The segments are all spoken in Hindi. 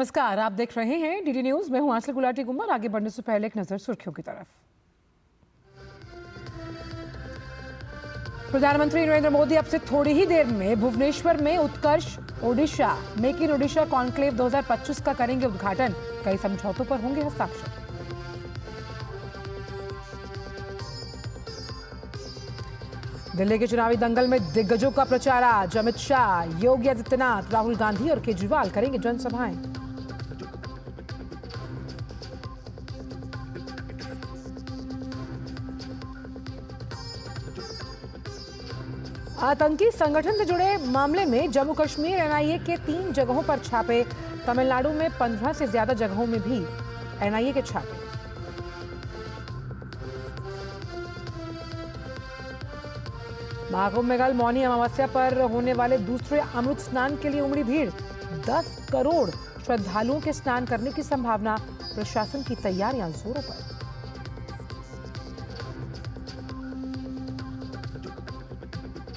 नमस्कार, आप देख रहे हैं डीडी न्यूज। मैं हूं आंचल गुलाटी गुम्मर। आगे बढ़ने से पहले एक नजर सुर्खियों की तरफ। प्रधानमंत्री नरेंद्र मोदी अब से थोड़ी ही देर में भुवनेश्वर में Utkarsh Odisha make in Odisha conclave 2025 का करेंगे उद्घाटन। कई समझौतों पर होंगे हस्ताक्षर। दिल्ली के चुनावी दंगल में दिग्गजों का प्रचार आज। अमित शाह, योगी आदित्यनाथ, राहुल गांधी और केजरीवाल करेंगे जनसभाएं। आतंकी संगठन से जुड़े मामले में जम्मू कश्मीर एनआईए के 3 जगहों पर छापे। तमिलनाडु में 15 से ज्यादा जगहों में भी एनआईए के छापे। महाकुंभ में कल मौनी अमावस्या पर होने वाले दूसरे अमृत स्नान के लिए उमड़ी भीड़। 10 करोड़ श्रद्धालुओं के स्नान करने की संभावना। प्रशासन की तैयारियां जोरों पर।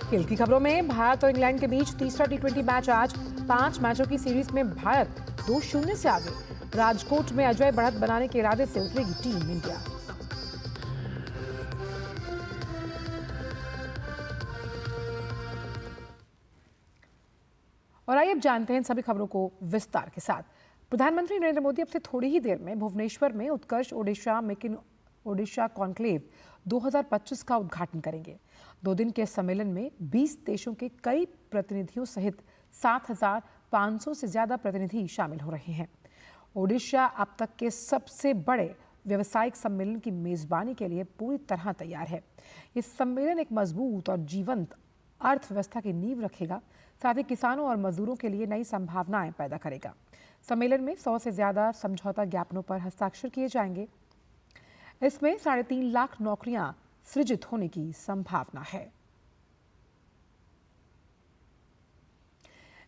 खेल की खबरों में भारत और इंग्लैंड के बीच तीसरा टी20 मैच आज। 5 मैचों की सीरीज में भारत 2-0 से आगे। राजकोट में अजय बढ़त बनाने के इरादे से उतरेगी टीम इंडिया। और आइए अब जानते हैं इन सभी खबरों को विस्तार के साथ। प्रधानमंत्री नरेंद्र मोदी अब से थोड़ी ही देर में भुवनेश्वर में Utkarsh Odisha make in Odisha conclave 2025 का उद्घाटन करेंगे। 2 दिन के सम्मेलन में 20 देशों के कई प्रतिनिधियों सहित 7,500 से ज्यादा प्रतिनिधि शामिल हो रहे हैं। ओडिशा अब तक के सबसे बड़े व्यावसायिक सम्मेलन की मेजबानी के लिए पूरी तरह तैयार है। इस सम्मेलन एक मजबूत और जीवंत अर्थव्यवस्था की नींव रखेगा, साथ ही किसानों और मजदूरों के लिए नई संभावनाएं पैदा करेगा। सम्मेलन में 100 से ज्यादा समझौता ज्ञापनों पर हस्ताक्षर किए जाएंगे। इसमें 3.5 लाख नौकरियां सृजित होने की संभावना है।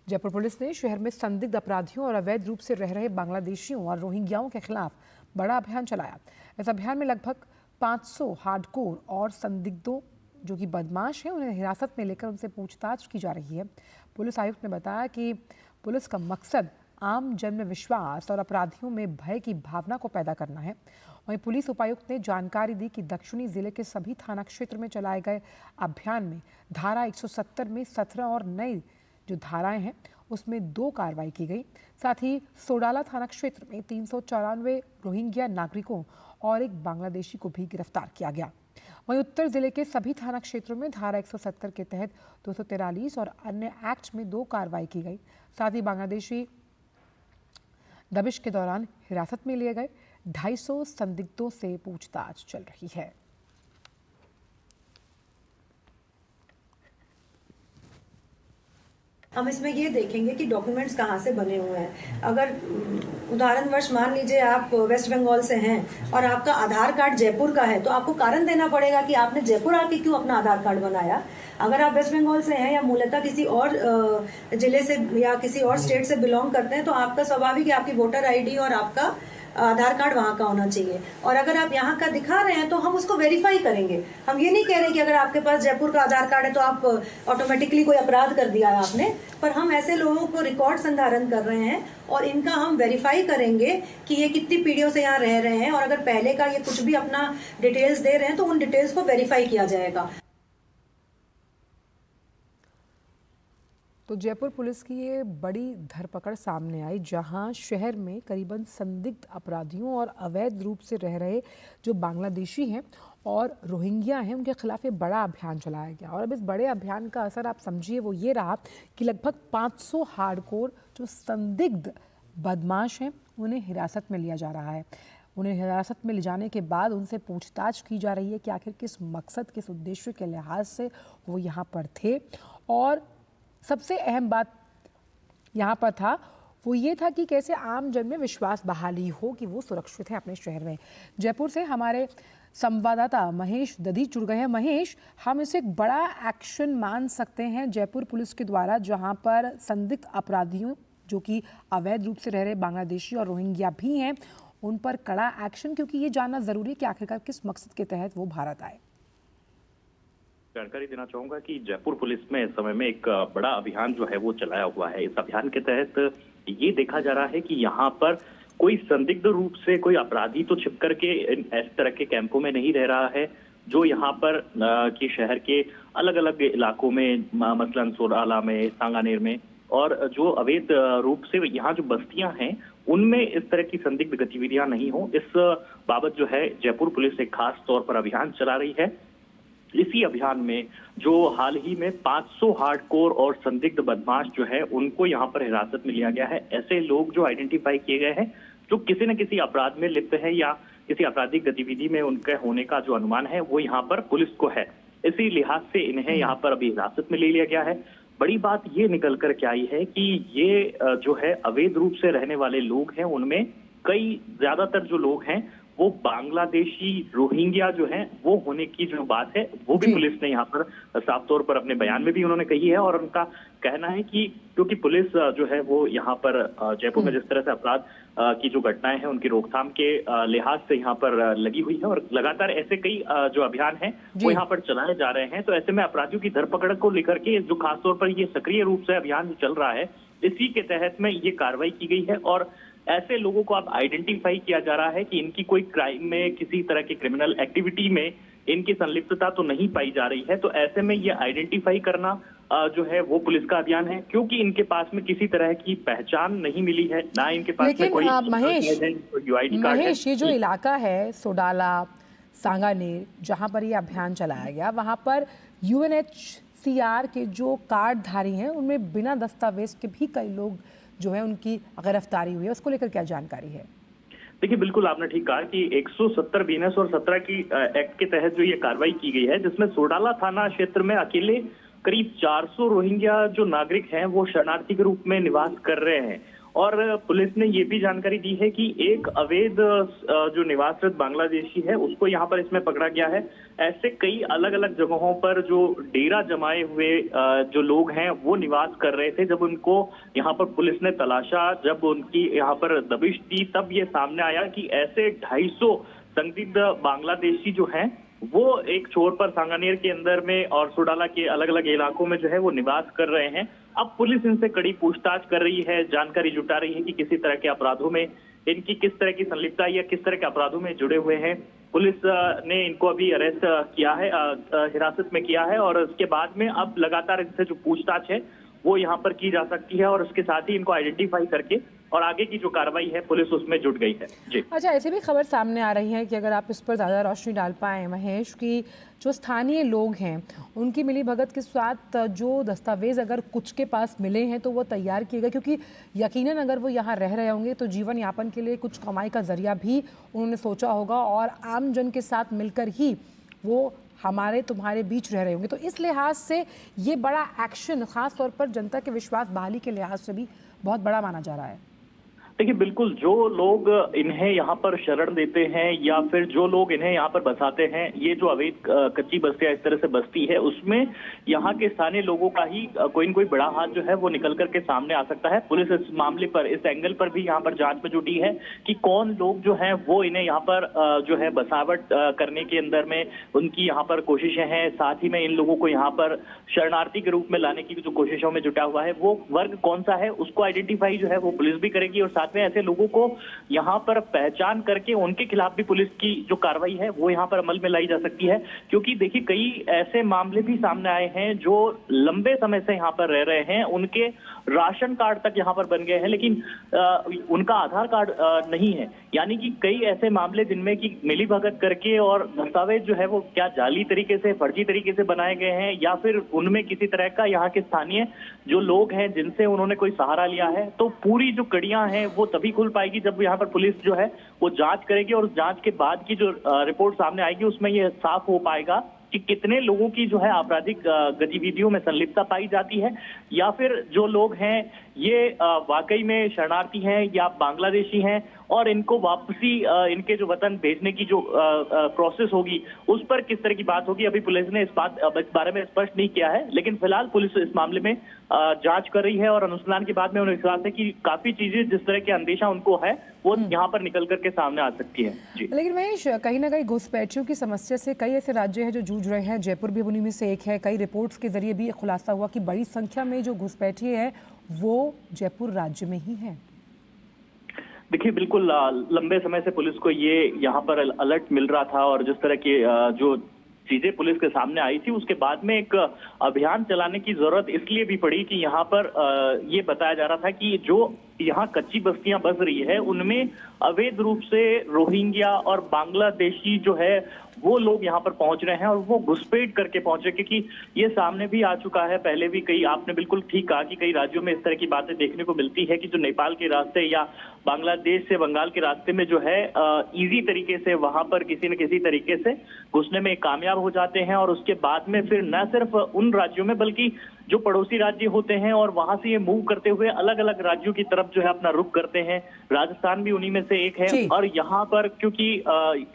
जयपुर पुलिस ने शहर में संदिग्ध अपराधियों और अवैध रूप से रह रहे बांग्लादेशियों और रोहिंग्याओं के खिलाफ बड़ा अभियान चलाया। इस अभियान में लगभग 500 हार्डकोर और संदिग्धों जो कि बदमाश हैं उन्हें हिरासत में लेकर उनसे पूछताछ की जा रही है। पुलिस आयुक्त ने बताया कि पुलिस का मकसद आम जन में विश्वास और अपराधियों में भय की भावना को पैदा करना है। वहीं पुलिस उपायुक्त ने जानकारी दी कि दक्षिणी जिले के सभी थाना क्षेत्र में चलाए गए अभियान में धारा 170 में 17 और नई जो धाराएं हैं उसमें 2 कार्रवाई की गई। साथ ही सोडाला थाना क्षेत्र में 394 रोहिंग्या नागरिकों और एक बांग्लादेशी को भी गिरफ्तार किया गया। वहीं उत्तर जिले के सभी थाना क्षेत्रों में धारा 170 के तहत 243 और अन्य एक्ट में 2 कार्रवाई की गई। साथ ही बांग्लादेशी दबिश के दौरान हिरासत में लिए गए 250 संदिग्धों से पूछताछ चल रही है। हम इसमें ये देखेंगे कि डॉक्यूमेंट्स कहाँ से बने हुए हैं। अगर उदाहरणवश मान लीजिए आप वेस्ट बंगाल से हैं और आपका आधार कार्ड जयपुर का है, तो आपको कारण देना पड़ेगा कि आपने जयपुर आके क्यों अपना आधार कार्ड बनाया। अगर आप वेस्ट बंगाल से हैं या मूलतः किसी और जिले से या किसी और स्टेट से बिलोंग करते हैं, तो आपका स्वाभाविक है आपकी वोटर आईडी और आपका आधार कार्ड वहाँ का होना चाहिए। और अगर आप यहाँ का दिखा रहे हैं तो हम उसको वेरीफाई करेंगे। हम ये नहीं कह रहे कि अगर आपके पास जयपुर का आधार कार्ड है तो आप ऑटोमेटिकली कोई अपराध कर दिया है आपने, पर हम ऐसे लोगों को रिकॉर्ड संधारण कर रहे हैं और इनका हम वेरीफाई करेंगे कि ये कितनी पीढ़ियों से यहाँ रह रहे हैं, और अगर पहले का ये कुछ भी अपना डिटेल्स दे रहे हैं तो उन डिटेल्स को वेरीफाई किया जाएगा। तो जयपुर पुलिस की ये बड़ी धरपकड़ सामने आई, जहां शहर में करीबन संदिग्ध अपराधियों और अवैध रूप से रह रहे जो बांग्लादेशी हैं और रोहिंग्या हैं उनके खिलाफ ये बड़ा अभियान चलाया गया। और अब इस बड़े अभियान का असर आप समझिए वो ये रहा कि लगभग 500 हार्डकोर जो संदिग्ध बदमाश हैं उन्हें हिरासत में लिया जा रहा है। उन्हें हिरासत में ले जाने के बाद उनसे पूछताछ की जा रही है कि आखिर किस मकसद, किस उद्देश्य के लिहाज से वो यहाँ पर थे। और सबसे अहम बात यहाँ पर था वो ये था कि कैसे आम जन में विश्वास बहाली हो कि वो सुरक्षित हैं अपने शहर में। जयपुर से हमारे संवाददाता महेश दधी जुड़ गए हैं। महेश, हम इसे एक बड़ा एक्शन मान सकते हैं जयपुर पुलिस के द्वारा, जहाँ पर संदिग्ध अपराधियों जो कि अवैध रूप से रह रहे बांग्लादेशी और रोहिंग्या भी हैं उन पर कड़ा एक्शन, क्योंकि ये जानना जरूरी है कि आखिरकार किस मकसद के तहत वो भारत आए। जानकारी देना चाहूंगा कि जयपुर पुलिस में इस समय में एक बड़ा अभियान जो है वो चलाया हुआ है। इस अभियान के तहत ये देखा जा रहा है कि यहाँ पर कोई संदिग्ध रूप से कोई अपराधी तो छिप करके इस तरह के कैंपों में नहीं रह रहा है, जो यहाँ पर कि शहर के अलग अलग इलाकों में मसलन सोडाला में, सांगानेर में, और जो अवैध रूप से यहाँ जो बस्तियां हैं उनमें इस तरह की संदिग्ध गतिविधियां नहीं हो, इस बाबत जो है जयपुर पुलिस एक खास तौर पर अभियान चला रही है। इसी अभियान में जो हाल ही में 500 हार्डकोर और संदिग्ध बदमाश जो है उनको यहाँ पर हिरासत में लिया गया है। ऐसे लोग जो आइडेंटिफाई किए गए हैं जो किसी न किसी अपराध में लिप्त है या किसी आपराधिक गतिविधि में उनके होने का जो अनुमान है वो यहाँ पर पुलिस को है। इसी लिहाज से इन्हें यहाँ पर अभी हिरासत में ले लिया गया है। बड़ी बात ये निकल कर के आई है कि ये जो है अवैध रूप से रहने वाले लोग हैं, उनमें कई ज्यादातर जो लोग हैं वो बांग्लादेशी रोहिंग्या जो हैं वो होने की जो बात है वो भी पुलिस ने यहाँ पर साफ तौर पर अपने बयान में भी उन्होंने कही है। और उनका कहना है कि क्योंकि पुलिस जो है वो यहाँ पर जयपुर में जिस तरह से अपराध की जो घटनाएं हैं उनकी रोकथाम के लिहाज से यहाँ पर लगी हुई है और लगातार ऐसे कई जो अभियान हैं वो यहाँ पर चलाए जा रहे हैं। तो ऐसे में अपराधियों की धरपकड़ को लेकर के जो खासतौर पर ये सक्रिय रूप से अभियान चल रहा है, इसी के तहत में ये कार्रवाई की गई है। और ऐसे लोगों को अब आइडेंटिफाई किया जा रहा है कि इनकी कोई क्राइम में, किसी तरह की क्रिमिनल एक्टिविटी में इनकी संलिप्तता तो नहीं पाई जा रही है। तो ऐसे में ये आइडेंटिफाई करना जो है वो पुलिस का अभियान है, क्योंकि इनके पास में किसी तरह की पहचान नहीं मिली है, ना इनके पास में कोई महेश, ये जो इलाका है सोडाला, सांगानेर, जहां पर ये अभियान चलाया गया, वहां पर UNHCR के जो कार्डधारी हैं उनमें बिना दस्तावेज के भी कई लोग जो है उनकी गिरफ्तारी हुई है। उसको लेकर क्या जानकारी है? देखिए, बिल्कुल आपने ठीक कहा कि 170 बीएनएस और 17 की एक्ट के तहत जो ये कार्रवाई की गई है, जिसमें सोडाला थाना क्षेत्र में अकेले करीब 400 रोहिंग्या जो नागरिक हैं वो शरणार्थी के रूप में निवास कर रहे हैं। और पुलिस ने ये भी जानकारी दी है कि एक अवैध जो निवासरत बांग्लादेशी है उसको यहाँ पर इसमें पकड़ा गया है। ऐसे कई अलग अलग जगहों पर जो डेरा जमाए हुए जो लोग हैं वो निवास कर रहे थे। जब उनको यहाँ पर पुलिस ने तलाशा, जब उनकी यहाँ पर दबिश दी, तब ये सामने आया कि ऐसे 250 संदिग्ध बांग्लादेशी जो हैं वो एक छोर पर सांगानेर के अंदर में और सोडाला के अलग अलग इलाकों में जो है वो निवास कर रहे हैं। अब पुलिस इनसे कड़ी पूछताछ कर रही है, जानकारी जुटा रही है कि किसी तरह के अपराधों में इनकी किस तरह की संलिप्तता या किस तरह के अपराधों में जुड़े हुए हैं। पुलिस ने इनको अभी अरेस्ट किया है, हिरासत में किया है, और उसके बाद में अब लगातार इनसे जो पूछताछ है वो यहाँ पर की जा सकती है और उसके साथ ही इनको आइडेंटिफाई करके और आगे की जो कार्रवाई है पुलिस उसमें जुट गई है। जी अच्छा, ऐसी भी खबर सामने आ रही है कि अगर आप इस पर ज़्यादा रोशनी डाल पाएँ महेश, कि जो स्थानीय लोग हैं उनकी मिली भगत के साथ जो दस्तावेज़ अगर कुछ के पास मिले हैं तो वो तैयार किए गए, क्योंकि यकीनन अगर वो यहाँ रह रहे होंगे तो जीवन यापन के लिए कुछ कमाई का जरिया भी उन्होंने सोचा होगा और आम जन के साथ मिलकर ही वो हमारे तुम्हारे बीच रह रहे होंगे। तो इस लिहाज से ये बड़ा एक्शन खास तौर पर जनता के विश्वास बहाली के लिहाज से भी बहुत बड़ा माना जा रहा है। देखिए, बिल्कुल जो लोग इन्हें यहाँ पर शरण देते हैं या फिर जो लोग इन्हें यहाँ पर बसाते हैं, ये जो अवैध कच्ची बस्तियां इस तरह से बस्ती है उसमें यहाँ के स्थानीय लोगों का ही कोई न कोई बड़ा हाथ जो है वो निकल करके सामने आ सकता है। पुलिस इस मामले पर, इस एंगल पर भी यहाँ पर जांच में जुटी है कि कौन लोग जो हैं वो इन्हें यहाँ पर जो है बसावट करने के अंदर में उनकी यहाँ पर कोशिशें हैं। साथ ही में इन लोगों को यहाँ पर शरणार्थी के रूप में लाने की जो कोशिशों में जुटा हुआ है वो वर्ग कौन सा है उसको आइडेंटिफाई जो है वो पुलिस भी करेगी और में ऐसे लोगों को यहाँ पर पहचान करके उनके खिलाफ भी पुलिस की जो कार्रवाई है वो यहाँ पर अमल में लाई जा सकती है। क्योंकि देखिए, कई ऐसे मामले भी सामने आए हैं जो लंबे समय से यहाँ पर रह रहे हैं, उनके राशन कार्ड तक यहाँ पर बन गए हैं लेकिन उनका आधार कार्ड नहीं है। यानी कि कई ऐसे मामले जिनमें कि मिलीभगत करके और दस्तावेज जो है वो क्या जाली तरीके से, फर्जी तरीके से बनाए गए हैं या फिर उनमें किसी तरह का यहाँ के स्थानीय जो लोग हैं जिनसे उन्होंने कोई सहारा लिया है। तो पूरी जो कड़ियां हैं वो तभी खुल पाएगी जब यहाँ पर पुलिस जो है वो जांच करेगी और जांच के बाद की जो रिपोर्ट सामने आएगी उसमें ये साफ हो पाएगा कि कितने लोगों की जो है आपराधिक गतिविधियों में संलिप्तता पाई जाती है या फिर जो लोग हैं ये वाकई में शरणार्थी हैं या बांग्लादेशी हैं और इनको वापसी इनके जो वतन भेजने की जो प्रोसेस होगी उस पर किस तरह की बात होगी, अभी पुलिस ने इस बारे में स्पष्ट नहीं किया है। लेकिन फिलहाल पुलिस इस मामले में जांच कर रही है और अनुसंधान के बाद में उन्हें विश्वास है कि काफी चीजें जिस तरह के अंदेशा उनको है वो यहाँ पर निकल करके सामने आ सकती है। जी। लेकिन महेश, कहीं ना कहीं घुसपैठियों की समस्या से कई ऐसे राज्य हैं जो जूझ रहे हैं, जयपुर भी उन्हीं में से एक है। कई रिपोर्ट्स के जरिए भी खुलासा हुआ कि बड़ी संख्या में जो घुसपैठिए हैं वो जयपुर राज्य में ही है। देखिए, बिल्कुल लंबे समय से पुलिस को ये यहाँ पर अलर्ट मिल रहा था और जिस तरह की जो चीजें पुलिस के सामने आई थी उसके बाद में एक अभियान चलाने की जरूरत इसलिए भी पड़ी कि यहाँ पर ये बताया जा रहा था कि जो यहाँ कच्ची बस्तियां बस रही है उनमें अवैध रूप से रोहिंग्या और बांग्लादेशी जो है वो लोग यहाँ पर पहुंच रहे हैं और वो घुसपैठ करके पहुंच रहे, क्योंकि ये सामने भी आ चुका है पहले भी। कई, आपने बिल्कुल ठीक कहा कि कई राज्यों में इस तरह की बातें देखने को मिलती है कि जो नेपाल के रास्ते या बांग्लादेश से बंगाल के रास्ते में जो है इजी तरीके से वहां पर किसी न किसी तरीके से घुसने में कामयाब हो जाते हैं और उसके बाद में फिर न सिर्फ उन राज्यों में बल्कि जो पड़ोसी राज्य होते हैं और वहां से ये मूव करते हुए अलग अलग राज्यों की तरफ जो है अपना रुख करते हैं। राजस्थान भी उन्हीं में से एक है और यहाँ पर क्योंकि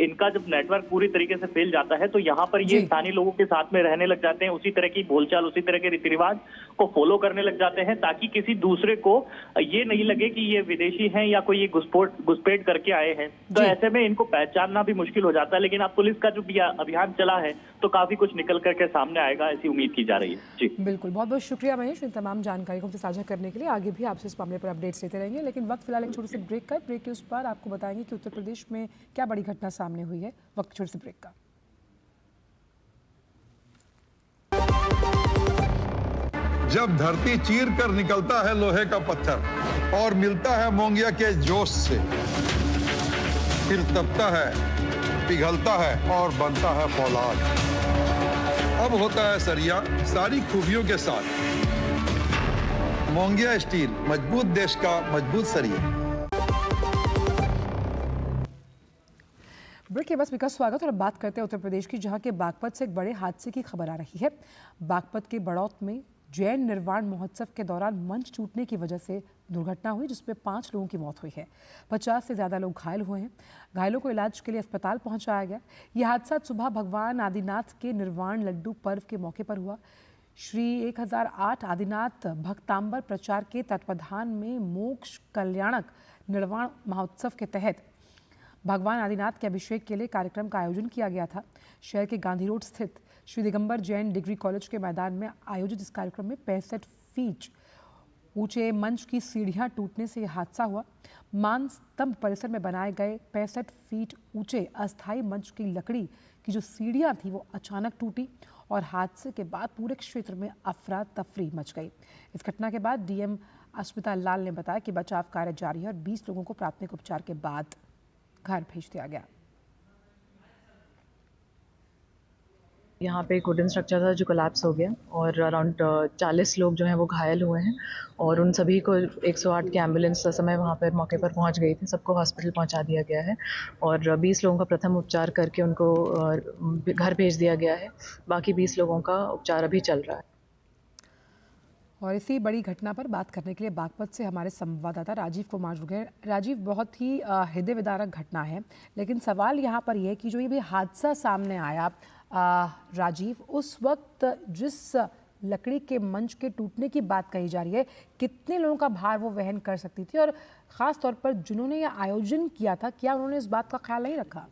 इनका जब नेटवर्क पूरी तरीके से फैल जाता है तो यहाँ पर ये स्थानीय लोगों के साथ में रहने लग जाते हैं, उसी तरह की बोलचाल, उसी तरह के रीति रिवाज को फॉलो करने लग जाते हैं ताकि किसी दूसरे को ये नहीं लगे कि ये विदेशी हैं या कोई ये घुसपैठ करके आए हैं। तो ऐसे में इनको पहचानना भी मुश्किल हो जाता है। लेकिन अब पुलिस का जो अभियान चला है तो काफी कुछ निकल करके सामने आएगा, ऐसी उम्मीद की जा रही है। जी बिल्कुल, बहुत बहुत शुक्रिया महेश इन तमाम जानकारी को हमसे साझा करने के लिए। आगे भी आपसे इस मामले पर अपडेट्स लेते रहेंगे, लेकिन वक्त फिलहाल एक छोटे से ब्रेक का। ब्रेक के उस पर आपको बताएंगे कि उत्तर प्रदेश में क्या बड़ी घटना सामने हुई है। वक्त छोटे से ब्रेक का। जब धरती चीर कर निकलता है लोहे का पत्थर और मिलता है मोंगिया के जोश से, फिर तपता है, पिघलता है और बनता है फौलाद। अब होता है सरिया सारी खूबियों के साथ। मोंगिया स्टील, मजबूत देश का मजबूत सरिया। ब्रेक के बाद का स्वागत। और अब बात करते हैं उत्तर प्रदेश की, जहां के बागपत से एक बड़े हादसे की खबर आ रही है। बागपत के बड़ौत में जैन निर्वाण महोत्सव के दौरान मंच टूटने की वजह से दुर्घटना हुई जिसमें 5 लोगों की मौत हुई है। 50 से ज़्यादा लोग घायल हुए हैं। घायलों को इलाज के लिए अस्पताल पहुंचाया गया। यह हादसा सुबह भगवान आदिनाथ के निर्वाण लड्डू पर्व के मौके पर हुआ। श्री 1008 आदिनाथ भक्तांबर प्रचार के तत्वाधान में मोक्ष कल्याणक निर्वाण महोत्सव के तहत भगवान आदिनाथ के अभिषेक के लिए कार्यक्रम का आयोजन किया गया था। शहर के गांधी रोड स्थित श्री दिगंबर जैन डिग्री कॉलेज के मैदान में आयोजित इस कार्यक्रम में 65 फीट ऊंचे मंच की सीढ़ियां टूटने से यह हादसा हुआ। मान स्तंभ परिसर में बनाए गए 65 फीट ऊंचे अस्थायी मंच की लकड़ी की जो सीढ़ियां थी वो अचानक टूटी और हादसे के बाद पूरे क्षेत्र में अफरा तफरी मच गई। इस घटना के बाद डीएम अस्मिता लाल ने बताया कि बचाव कार्य जारी है और 20 लोगों को प्राथमिक उपचार के बाद घर भेज दिया गया। यहाँ पे एक वुडन स्ट्रक्चर था जो कोलैप्स हो गया और अराउंड 40 लोग जो हैं वो घायल हुए हैं और उन सभी को 108 की एम्बुलेंस समय वहाँ पर मौके पर पहुँच गई थी। सबको हॉस्पिटल पहुँचा दिया गया है और 20 लोगों का प्रथम उपचार करके उनको घर भेज दिया गया है। बाकी 20 लोगों का उपचार अभी चल रहा है। और इसी बड़ी घटना पर बात करने के लिए बागपत से हमारे संवाददाता राजीव कुमार जुड़ गए। राजीव, बहुत ही हृदय विदारक घटना है, लेकिन सवाल यहाँ पर यह कि जो ये भी हादसा सामने आया राजीव, उस वक्त जिस लकड़ी के मंच के टूटने की बात कही जा रही है, कितने लोगों का भार वो वहन कर सकती थी? और ख़ास तौर पर जिन्होंने ये आयोजन किया था, क्या उन्होंने इस बात का ख्याल नहीं रखा?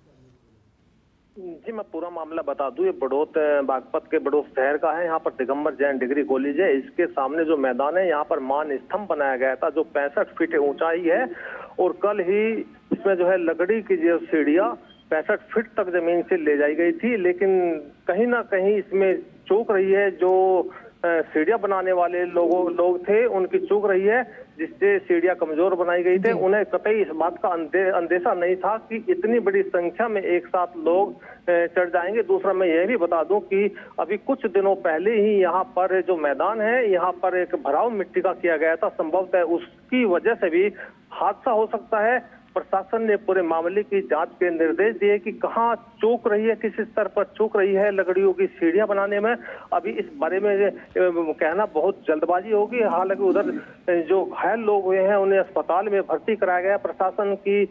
जी, मैं पूरा मामला बता दूं। ये बड़ौत बागपत के बड़ौत शहर का है। यहाँ पर दिगंबर जैन डिग्री कॉलेज है। इसके सामने जो मैदान है यहाँ पर मान स्तंभ बनाया गया था जो 65 फीट ऊंचाई है और कल ही इसमें जो है लकड़ी की जो सीढ़ियां 65 फीट तक जमीन से ले जाई गई थी, लेकिन कहीं ना कहीं इसमें चूक रही है। जो सीढ़ियां बनाने वाले लोग थे उनकी चूक रही है, जिससे सीढ़ियां कमजोर बनाई गई थे। उन्हें कतई इस बात का अंदेशा नहीं था कि इतनी बड़ी संख्या में एक साथ लोग चढ़ जाएंगे। दूसरा, मैं यह भी बता दूं कि अभी कुछ दिनों पहले ही यहाँ पर जो मैदान है यहाँ पर एक भराव मिट्टी का किया गया था। संभवतः उसकी वजह से भी हादसा हो सकता है। प्रशासन ने पूरे मामले की जांच के निर्देश दिए कि कहाँ चूक रही है, किस स्तर पर चूक रही है लकड़ियों की सीढ़ियां बनाने में। अभी इस बारे में कहना बहुत जल्दबाजी होगी। हालांकि उधर जो घायल लोग हुए हैं उन्हें अस्पताल में भर्ती कराया गया। प्रशासन की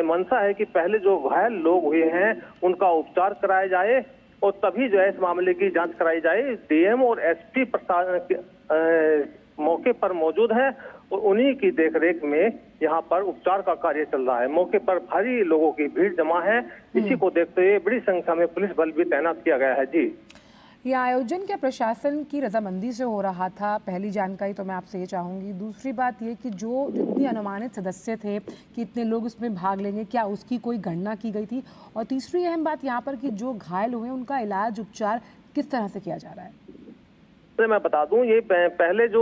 मंशा है कि पहले जो घायल लोग हुए हैं उनका उपचार कराया जाए और तभी जो है इस मामले की जांच कराई जाए। डीएम और एसपी प्रशासन मौके पर मौजूद है और उन्हीं की देखरेख में यहाँ पर उपचार का कार्य चल रहा है। मौके पर भारी लोगों की भीड़ जमा है। इसी को देखते हुए बड़ी संख्या में पुलिस बल भी तैनात किया गया है। जी, ये आयोजन क्या प्रशासन की रजामंदी से हो रहा था? पहली जानकारी तो मैं आपसे ये चाहूँगी। दूसरी बात ये कि जो जितनी अनुमानित सदस्य थे कि इतने लोग इसमें भाग लेंगे, क्या उसकी कोई गणना की गई थी? और तीसरी अहम बात यहाँ पर कि जो घायल हुए उनका इलाज उपचार किस तरह से किया जा रहा है? तो मैं बता दूं, ये पहले जो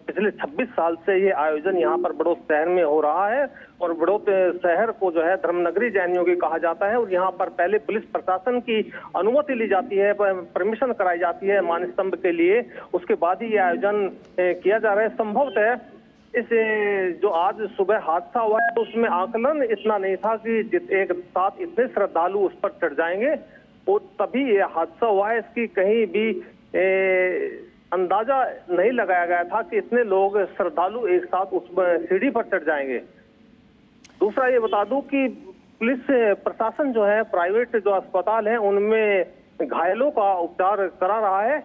पिछले 26 साल से ये आयोजन यहाँ पर बड़ौद शहर में हो रहा है और बड़ौद शहर को जो है धर्मनगरी जैनियों की कहा जाता है और यहाँ पर पहले पुलिस प्रशासन की अनुमति ली जाती है, परमिशन कराई जाती है मानस्तंभ के लिए, उसके बाद ही ये आयोजन किया जा रहा है। संभवतः इस जो आज सुबह हादसा हुआ है तो उसमें आकलन इतना नहीं था कि एक साथ इतने श्रद्धालु उस पर चढ़ जाएंगे और तभी ये हादसा हुआ है। इसकी कहीं भी अंदाजा नहीं लगाया गया था कि इतने लोग श्रद्धालु एक साथ उस सीढ़ी पर चढ़ जाएंगे। दूसरा ये बता दूं कि पुलिस प्रशासन जो है प्राइवेट जो अस्पताल है उनमें घायलों का उपचार करा रहा है।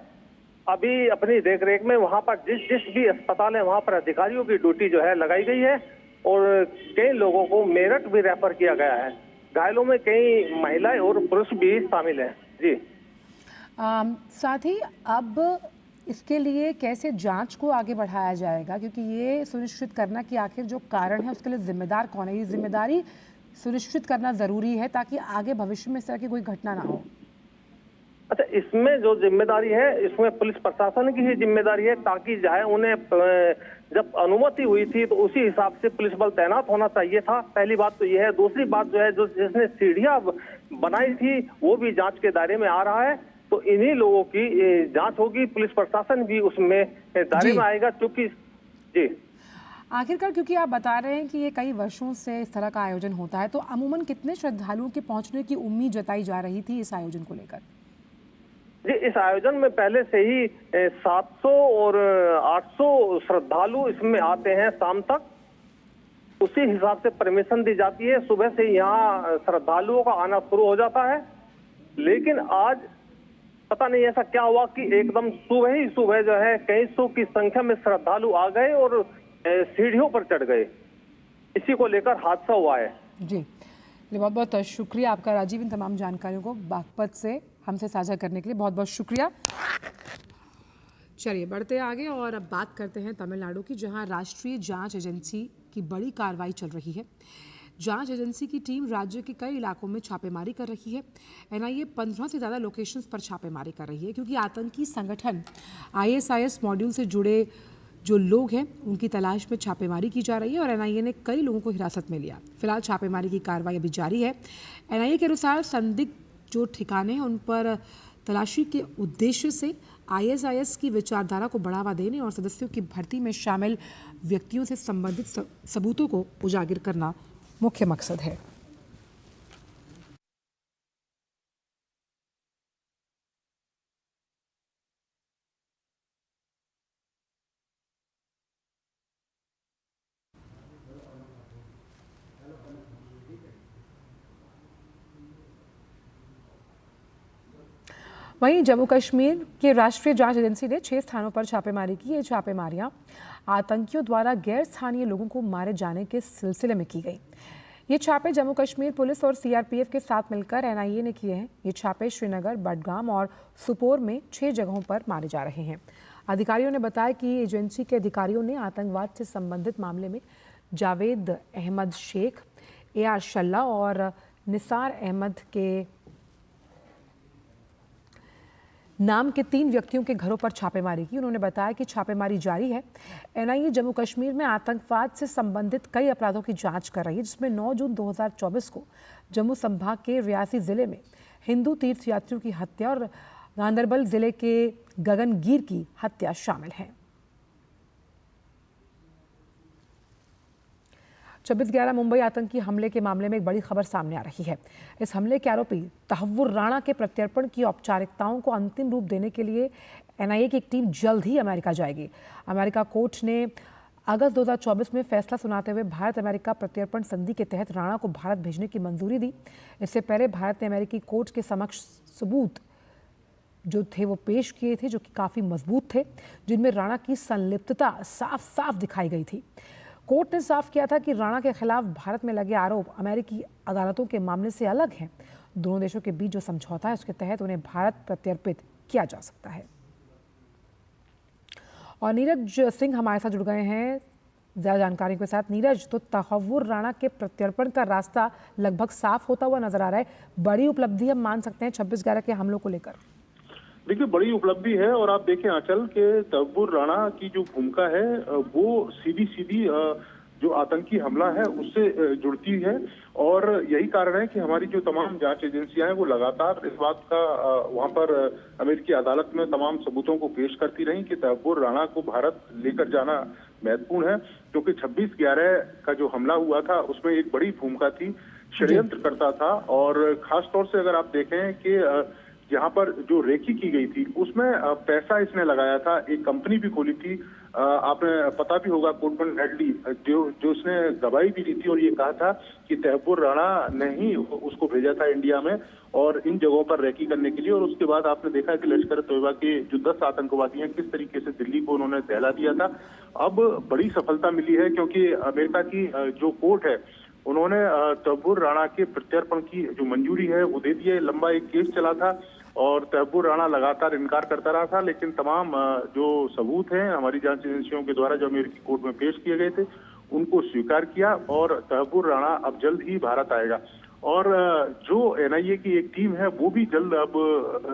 अभी अपनी देखरेख में वहां पर जिस भी अस्पताल है वहां पर अधिकारियों की ड्यूटी जो है लगाई गई है और कई लोगों को मेरठ भी रेफर किया गया है। घायलों में कई महिलाएं और पुरुष भी शामिल हैं। जी, साथ ही अब इसके लिए कैसे जांच को आगे बढ़ाया जाएगा, क्योंकि ये सुनिश्चित करना कि आखिर जो कारण है उसके लिए जिम्मेदार कौन है, ये जिम्मेदारी सुनिश्चित करना जरूरी है ताकि आगे भविष्य में इस तरह की कोई घटना ना हो। अच्छा, इसमें जो जिम्मेदारी है इसमें पुलिस प्रशासन की ही जिम्मेदारी है ताकि जो है उन्हें जब अनुमति हुई थी तो उसी हिसाब से पुलिस बल तैनात होना चाहिए था। पहली बात तो यह है। दूसरी बात जो है जो जिसने सीढ़ियां बनाई थी वो भी जांच के दायरे में आ रहा है, तो इन्हीं लोगों की जांच होगी। पुलिस प्रशासन भी उसमें दायरे में आएगा क्योंकि जी आखिरकार क्योंकि आप बता रहे हैं कि ये कई वर्षों से इस तरह का आयोजन होता है, तो अमूमन कितने श्रद्धालुओं के पहुंचने की उम्मीद जताई जा रही थी इस आयोजन को लेकर? जी, इस आयोजन में पहले से ही 700 और 800 श्रद्धालु इसमें आते हैं शाम तक। उसी हिसाब से परमिशन दी जाती है। सुबह से यहाँ श्रद्धालुओं का आना शुरू हो जाता है, लेकिन आज पता नहीं ऐसा क्या हुआ कि एकदम सुबह ही सुबह जो है कई सौ की संख्या में श्रद्धालु आ गए और सीढ़ियों पर चढ़ गए। इसी को लेकर हादसा हुआ है। जी, बहुत बहुत शुक्रिया आपका राजीव, इन तमाम जानकारियों को बागपत से हमसे साझा करने के लिए बहुत बहुत शुक्रिया। चलिए बढ़ते आगे और अब बात करते हैं तमिलनाडु की, जहां राष्ट्रीय जांच एजेंसी की बड़ी कार्रवाई चल रही है। जांच एजेंसी की टीम राज्य के कई इलाकों में छापेमारी कर रही है। एनआईए 15 से ज़्यादा लोकेशंस पर छापेमारी कर रही है क्योंकि आतंकी संगठन आईएसआईएस मॉड्यूल से जुड़े जो लोग हैं उनकी तलाश में छापेमारी की जा रही है और एनआईए ने कई लोगों को हिरासत में लिया। फिलहाल छापेमारी की कार्रवाई अभी जारी है। एनआईए के अनुसार संदिग्ध जो ठिकाने हैं उन पर तलाशी के उद्देश्य से आईएसआईएस की विचारधारा को बढ़ावा देने और सदस्यों की भर्ती में शामिल व्यक्तियों से संबंधित सबूतों को उजागर करना मुख्य मकसद है। वहीं जम्मू कश्मीर के राष्ट्रीय जांच एजेंसी ने 6 स्थानों पर छापेमारी की। ये छापेमारियां आतंकियों द्वारा गैर स्थानीय लोगों को मारे जाने के सिलसिले में की गई। ये छापे जम्मू कश्मीर पुलिस और सीआरपीएफ के साथ मिलकर एनआईए ने किए हैं। ये छापे श्रीनगर, बडगाम और सुपोर में 6 जगहों पर मारे जा रहे हैं। अधिकारियों ने बताया कि एजेंसी के अधिकारियों ने आतंकवाद से संबंधित मामले में जावेद अहमद शेख, एआर शल्ला और निसार अहमद के नाम के 3 व्यक्तियों के घरों पर छापेमारी की। उन्होंने बताया कि छापेमारी जारी है। एनआईए जम्मू कश्मीर में आतंकवाद से संबंधित कई अपराधों की जांच कर रही है, जिसमें 9 जून 2024 को जम्मू संभाग के रियासी जिले में हिंदू तीर्थयात्रियों की हत्या और गांदरबल जिले के गगनगीर की हत्या शामिल है। 26/11 मुंबई आतंकी हमले के मामले में एक बड़ी खबर सामने आ रही है। इस हमले के आरोपी तहव्वुर राणा के प्रत्यर्पण की औपचारिकताओं को अंतिम रूप देने के लिए एनआईए की एक टीम जल्द ही अमेरिका जाएगी। अमेरिका कोर्ट ने अगस्त 2024 में फैसला सुनाते हुए भारत अमेरिका प्रत्यर्पण संधि के तहत राणा को भारत भेजने की मंजूरी दी। इससे पहले भारत ने अमेरिकी कोर्ट के समक्ष सबूत जो थे वो पेश किए थे, जो कि काफ़ी मजबूत थे, जिनमें राणा की संलिप्तता साफ साफ दिखाई गई थी। कोर्ट ने साफ किया था कि राणा के खिलाफ भारत में लगे आरोप अमेरिकी अदालतों के मामले से अलग हैं। दोनों देशों के बीच जो समझौता है उसके तहत उन्हें भारत प्रत्यर्पित किया जा सकता है। और नीरज सिंह हमारे साथ जुड़ गए हैं ज़्यादा जानकारी के साथ। नीरज, तो तहव्वुर राणा के प्रत्यर्पण का रास्ता लगभग साफ होता हुआ नजर आ रहा है। बड़ी उपलब्धि हम मान सकते हैं 26/11 के हमलों को लेकर। देखिए, बड़ी उपलब्धि है और आप देखें आंचल के तहव्वुर राणा की जो भूमिका है वो सीधी जो आतंकी हमला है उससे जुड़ती है और यही कारण है कि हमारी जो तमाम जांच एजेंसियां हैं वो लगातार इस बात का वहां पर अमेरिकी अदालत में तमाम सबूतों को पेश करती रही कि तहव्वुर राणा को भारत लेकर जाना महत्वपूर्ण है, क्योंकि 26/11 का जो हमला हुआ था उसमें एक बड़ी भूमिका थी, षड्यंत्र करता था। और खासतौर से अगर आप देखें कि यहाँ पर जो रेकी की गई थी उसमें पैसा इसने लगाया था, एक कंपनी भी खोली थी, आपने पता भी होगा कोटमन हेडली, जो उसने गवाही भी दी थी और ये कहा था कि तहव्वुर राणा ने ही उसको भेजा था इंडिया में और इन जगहों पर रेकी करने के लिए। और उसके बाद आपने देखा कि लश्कर तोयबा के जो 10 आतंकवादी हैं किस तरीके से दिल्ली को उन्होंने दहला दिया था। अब बड़ी सफलता मिली है क्योंकि अमेरिका की जो कोर्ट है उन्होंने तहव्वुर राणा के प्रत्यर्पण की जो मंजूरी है वो दे दी है। लंबा एक केस चला था और तहव्वुर राणा लगातार इनकार करता रहा था, लेकिन तमाम जो सबूत हैं हमारी जांच एजेंसियों के द्वारा जो अमेरिकी कोर्ट में पेश किए गए थे उनको स्वीकार किया और तहव्वुर राणा अब जल्द ही भारत आएगा। और जो एनआईए की एक टीम है वो भी जल्द अब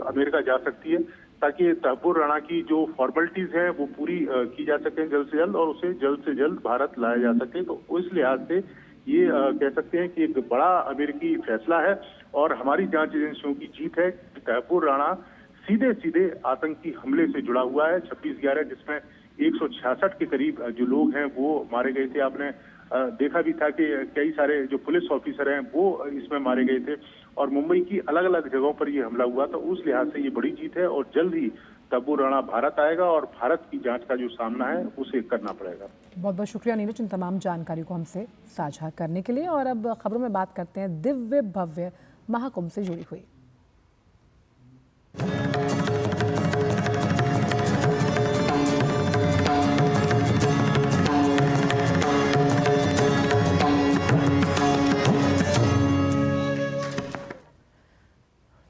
अमेरिका जा सकती है ताकि तहव्वुर राणा की जो फॉर्मेलिटीज हैं वो पूरी की जा सके जल्द से जल्द और उसे जल्द से जल्द भारत लाया जा सके। तो इस लिहाज से ये कह सकते हैं कि एक बड़ा अमेरिकी फैसला है और हमारी जांच एजेंसियों की जीत है कि तहव्वुर राणा सीधे आतंकी हमले से जुड़ा हुआ है 26/11, जिसमें 166 के करीब जो लोग हैं वो मारे गए थे। आपने देखा भी था कि कई सारे जो पुलिस ऑफिसर हैं वो इसमें मारे गए थे और मुंबई की अलग अलग जगहों पर ये हमला हुआ। तो उस लिहाज से ये बड़ी जीत है और जल्द ही तहव्वुर राणा भारत आएगा और भारत की जांच का जो सामना है उसे करना पड़ेगा। बहुत बहुत शुक्रिया नीरज इन तमाम जानकारी को हमसे साझा करने के लिए। और अब खबरों में बात करते हैं दिव्य भव्य महाकुंभ से जुड़ी हुई।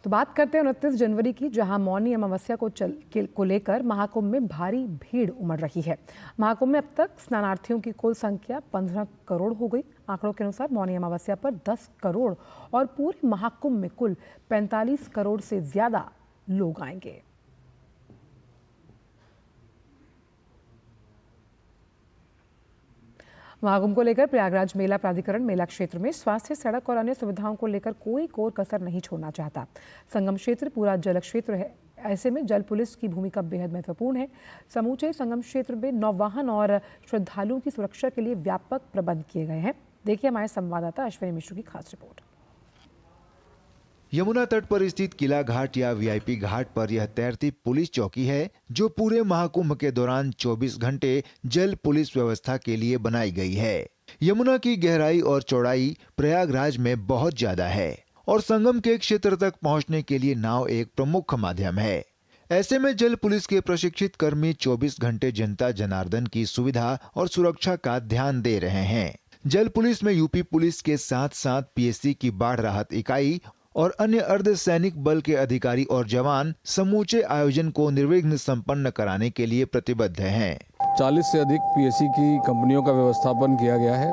तो बात करते हैं 29 जनवरी की, जहां मौनी अमावस्या को लेकर महाकुंभ में भारी भीड़ उमड़ रही है। महाकुंभ में अब तक स्नानार्थियों की कुल संख्या 15 करोड़ हो गई। आंकड़ों के अनुसार मौनी अमावस्या पर 10 करोड़ और पूरे महाकुंभ में कुल 45 करोड़ से ज्यादा लोग आएंगे। महाकुंभ को लेकर प्रयागराज मेला प्राधिकरण मेला क्षेत्र में स्वास्थ्य, सड़क और अन्य सुविधाओं को लेकर कोई कोर कसर नहीं छोड़ना चाहता। संगम क्षेत्र पूरा जल क्षेत्र है, ऐसे में जल पुलिस की भूमिका बेहद महत्वपूर्ण है। समूचे संगम क्षेत्र में नौवाहन और श्रद्धालुओं की सुरक्षा के लिए व्यापक प्रबंध किए गए हैं। देखिए हमारे संवाददाता अश्विनी मिश्र की खास रिपोर्ट। यमुना तट पर स्थित किला घाट या वीआईपी घाट पर यह तैरती पुलिस चौकी है जो पूरे महाकुंभ के दौरान 24 घंटे जल पुलिस व्यवस्था के लिए बनाई गई है। यमुना की गहराई और चौड़ाई प्रयागराज में बहुत ज्यादा है और संगम के क्षेत्र तक पहुंचने के लिए नाव एक प्रमुख माध्यम है। ऐसे में जल पुलिस के प्रशिक्षित कर्मी 24 घंटे जनता जनार्दन की सुविधा और सुरक्षा का ध्यान दे रहे हैं। जल पुलिस में यूपी पुलिस के साथ साथ पीएससी की बाढ़ राहत इकाई और अन्य अर्धसैनिक बल के अधिकारी और जवान समूचे आयोजन को निर्विघ्न संपन्न कराने के लिए प्रतिबद्ध हैं। 40 से अधिक पीएससी की कंपनियों का व्यवस्थापन किया गया है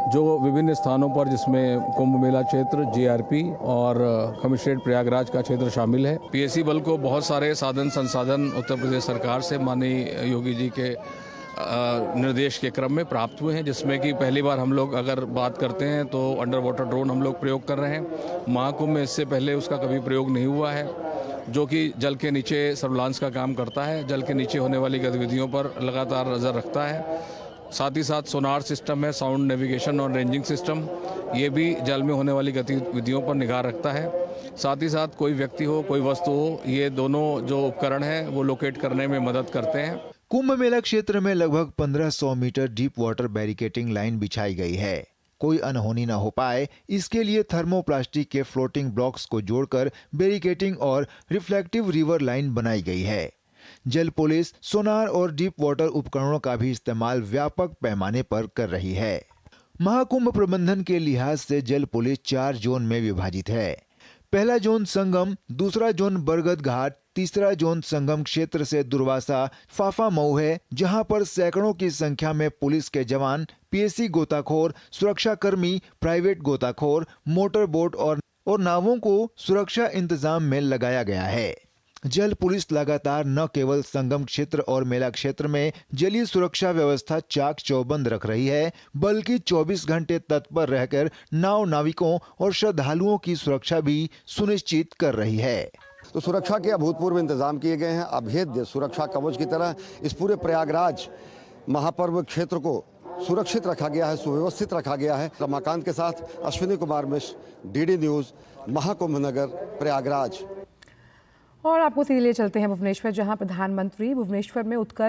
जो विभिन्न स्थानों पर, जिसमें कुंभ मेला क्षेत्र, जीआरपी और कमिश्नरेट प्रयागराज का क्षेत्र शामिल है। पीएससी बल को बहुत सारे साधन संसाधन उत्तर प्रदेश सरकार से माननीय योगी जी के निर्देश के क्रम में प्राप्त हुए हैं, जिसमें कि पहली बार हम लोग अगर बात करते हैं तो अंडर वाटर ड्रोन हम लोग प्रयोग कर रहे हैं। महाकुंभ में इससे पहले उसका कभी प्रयोग नहीं हुआ है, जो कि जल के नीचे सर्विलांस का काम करता है, जल के नीचे होने वाली गतिविधियों पर लगातार नजर रखता है साथ ही साथ सोनार सिस्टम है, साउंड नेविगेशन और रेंजिंग सिस्टम, ये भी जल में होने वाली गतिविधियों पर निगाह रखता है। साथ ही साथ कोई व्यक्ति हो, कोई वस्तु हो, ये दोनों जो उपकरण हैं वो लोकेट करने में मदद करते हैं। कुंभ मेला क्षेत्र में लगभग 1500 metre deep water barricading line बिछाई गई है। कोई अनहोनी न हो पाए, इसके लिए थर्मोप्लास्टिक के फ्लोटिंग ब्लॉक्स को जोड़कर बैरिकेटिंग और रिफ्लेक्टिव रिवर लाइन बनाई गई है। जल पुलिस सोनार और डीप वाटर उपकरणों का भी इस्तेमाल व्यापक पैमाने पर कर रही है। महाकुंभ प्रबंधन के लिहाज से जल पुलिस 4 जोन में विभाजित है। पहला जोन संगम, दूसरा जोन बरगद घाट, तीसरा जोन संगम क्षेत्र से दुर्वासा फाफा मऊ है, जहां पर सैकड़ों की संख्या में पुलिस के जवान, पीएसी गोताखोर, सुरक्षाकर्मी, प्राइवेट गोताखोर, मोटर बोट और नावों को सुरक्षा इंतजाम में लगाया गया है। जल पुलिस लगातार न केवल संगम क्षेत्र और मेला क्षेत्र में जलीय सुरक्षा व्यवस्था चाक चौबंद रख रही है, बल्कि 24 घंटे तत्पर रहकर नाव नाविकों और श्रद्धालुओं की सुरक्षा भी सुनिश्चित कर रही है। तो सुरक्षा के अभूतपूर्व इंतजाम किए गए हैं। अभेद्य सुरक्षा कवच की तरह इस पूरे प्रयागराज महापर्व क्षेत्र को सुरक्षित रखा गया है, सुव्यवस्थित रखा गया है। रमाकांत के साथ अश्विनी कुमार मिश्र, डीडी न्यूज, महाकुंभ नगर, प्रयागराज। और आपको सीधे ले चलते हैं भुवनेश्वर, जहां प्रधानमंत्री भुवनेश्वर में उत्कर्ष